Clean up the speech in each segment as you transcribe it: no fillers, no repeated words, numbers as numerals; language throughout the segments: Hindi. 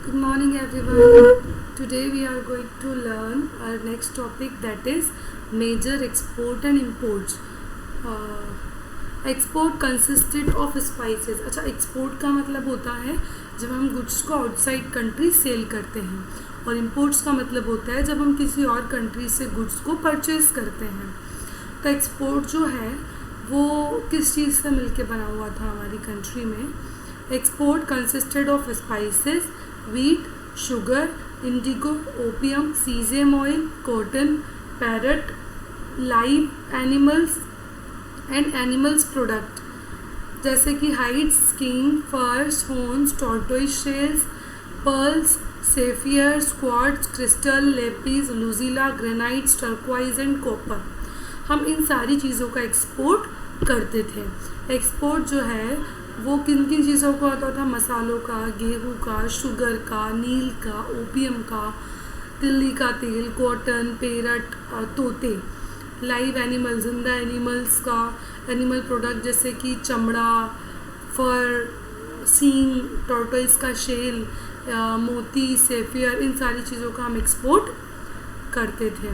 Good morning, everyone. Today we are going to learn our next topic, that is major export and imports. Export consisted of spices. अच्छा, एक्सपोर्ट का मतलब होता है जब हम गुड्स को आउटसाइड कंट्री सेल करते हैं, और इम्पोर्ट्स का मतलब होता है जब हम किसी और कंट्री से गुड्स को परचेज करते हैं. तो एक्सपोर्ट जो है वो किस चीज़ से मिलके बना हुआ था हमारी कंट्री में. Export consisted of spices, wheat, sugar, indigo, opium, sesame oil, cotton, parrot, live animals and animals product जैसे कि hides, skin, furs, horns, tortoise shells, pearls, sapphires, quartz, crystal, lapis, luzila, granites, turquoise and copper. हम इन सारी चीज़ों का एक्सपोर्ट करते थे. एक्सपोर्ट जो है वो किन किन चीज़ों का होता था? मसालों का, गेहूं का, शुगर का, नील का, ओपियम का, तिल्ली का तेल, कॉटन, पेरट, तोते. लाइव एनिमल, जिंदा एनिमल्स का एनिमल प्रोडक्ट जैसे कि चमड़ा, फर, सींग, टॉर्टोइस का शेल, मोती, सेफियर, इन सारी चीज़ों का हम एक्सपोर्ट करते थे.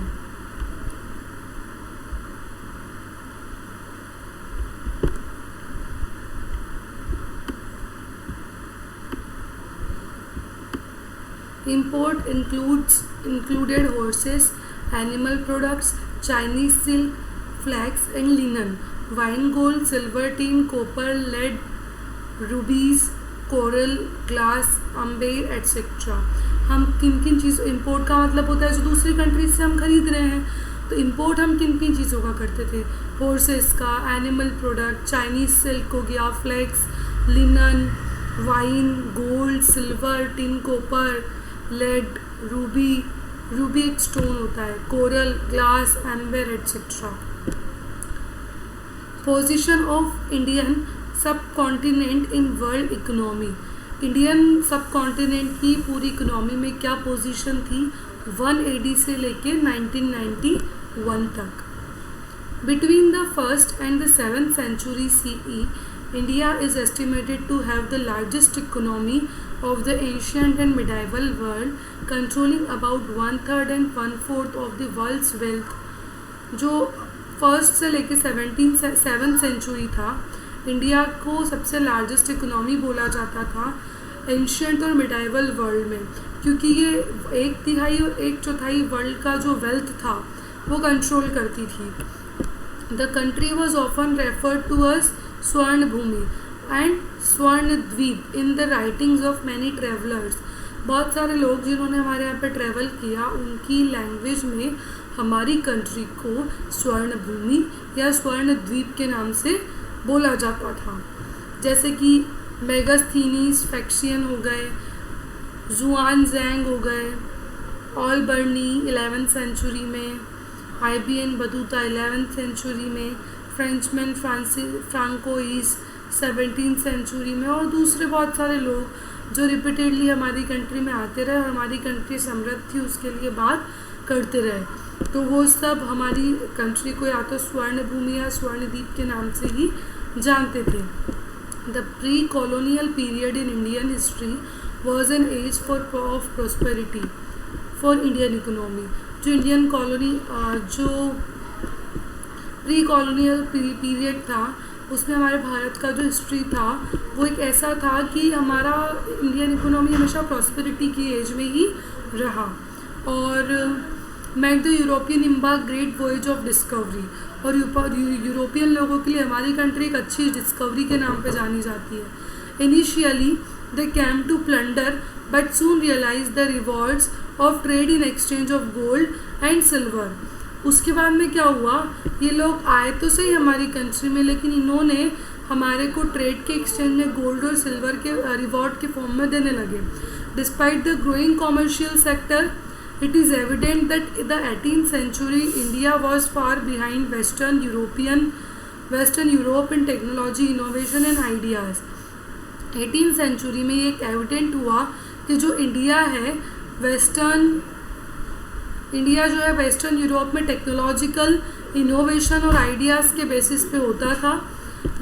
Import included horses, animal products, Chinese silk, flax and linen, wine, gold, silver, tin, copper, lead, rubies, coral, glass, amber, etc. हम किन किन चीज़ों, इम्पोर्ट का मतलब होता है जो दूसरी कंट्री से हम खरीद रहे हैं. तो इम्पोर्ट हम किन किन चीज़ों का करते थे? हॉर्सेस का, एनिमल प्रोडक्ट, चाइनीज सिल्क हो गया, flax, linen, wine, gold, silver, tin, copper, lead, ruby एक स्टोन होता है, coral, glass, amber etcetera. Position of Indian subcontinent in world economy. Indian subcontinent की पूरी इकोनॉमी में क्या पोजीशन थी 1 AD से लेके 1991 तक. Between the first and the 7th century CE, India is estimated to have the largest economy of the ancient and medieval world, controlling about 1/3 and 1/4 of the world's wealth. जो फर्स्ट से लेके 7th सेंचुरी था, इंडिया को सबसे लार्जेस्ट इकोनॉमी बोला जाता था एंशियंट और मिडाइवल वर्ल्ड में, क्योंकि ये 1/3 और 1/4 वर्ल्ड का जो वेल्थ था वो कंट्रोल करती थी. The country was often referred to us Swarna Bhumi and Swarna Dweep in the writings of many travellers. बहुत सारे लोग जिन्होंने हमारे यहाँ पे ट्रैवल किया, उनकी लैंग्वेज में हमारी कंट्री को स्वर्ण भूमि या स्वर्ण द्वीप के नाम से बोला जाता था. जैसे कि मेगास्थीनीस फैक्शियन हो गए, जुआनजैंग हो गए, ऑल बर्नी 11th सेंचुरी में, IBN बतूता 11th सेंचुरी में, फ्रेंचमैन फ्रांकोइस 17th सेंचुरी में, और दूसरे बहुत सारे लोग जो रिपीटेडली हमारी कंट्री में आते रहे और हमारी कंट्री समृद्ध थी उसके लिए बात करते रहे. तो वो सब हमारी कंट्री को या तो स्वर्ण भूमि या स्वर्णद्वीप के नाम से ही जानते थे. The pre colonial period in Indian history was an age of prosperity for Indian economy. जो इंडियन कॉलोनी जो प्री कॉलोनियल पीरियड था उसमें हमारे भारत का जो हिस्ट्री था वो एक ऐसा था कि हमारा इंडियन इकोनॉमी हमेशा प्रॉस्पेरिटी की एज में ही रहा. और made the European embark great voyage of discovery. और यूरोपियन लोगों के लिए हमारी कंट्री एक अच्छी डिस्कवरी के नाम पे जानी जाती है. Initially they came to plunder but soon realise the rewards of trade in exchange of gold and silver. उसके बाद में क्या हुआ, ये लोग आए तो सही हमारी कंट्री में, लेकिन इन्होंने हमारे को ट्रेड के एक्सचेंज में गोल्ड और सिल्वर के रिवॉर्ड के फॉर्म में देने लगे. Despite the growing commercial sector, it is evident that in the 18th century India was far behind Western Europe in technology, innovation and ideas. 18th century में ये एक एविडेंट हुआ कि जो इंडिया जो है वेस्टर्न यूरोप में टेक्नोलॉजिकल इनोवेशन और आइडियाज़ के बेसिस पे होता था.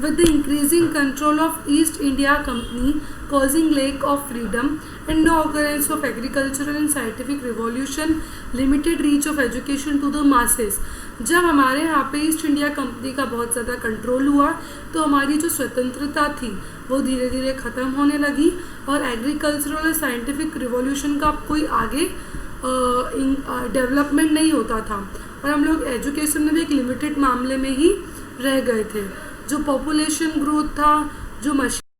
with the increasing control of East India Company causing lack of freedom and no occurrence of agricultural and scientific revolution, limited reach of education to the masses. जब हमारे यहाँ पे ईस्ट इंडिया कंपनी का बहुत ज़्यादा कंट्रोल हुआ तो हमारी जो स्वतंत्रता थी वो धीरे धीरे ख़त्म होने लगी और एग्रीकल्चरल और साइंटिफिक रिवॉल्यूशन का कोई आगे डेवलपमेंट नहीं होता था और हम लोग एजुकेशन में भी एक लिमिटेड मामले में ही रह गए थे. जो पॉपुलेशन ग्रोथ था, जो मशीन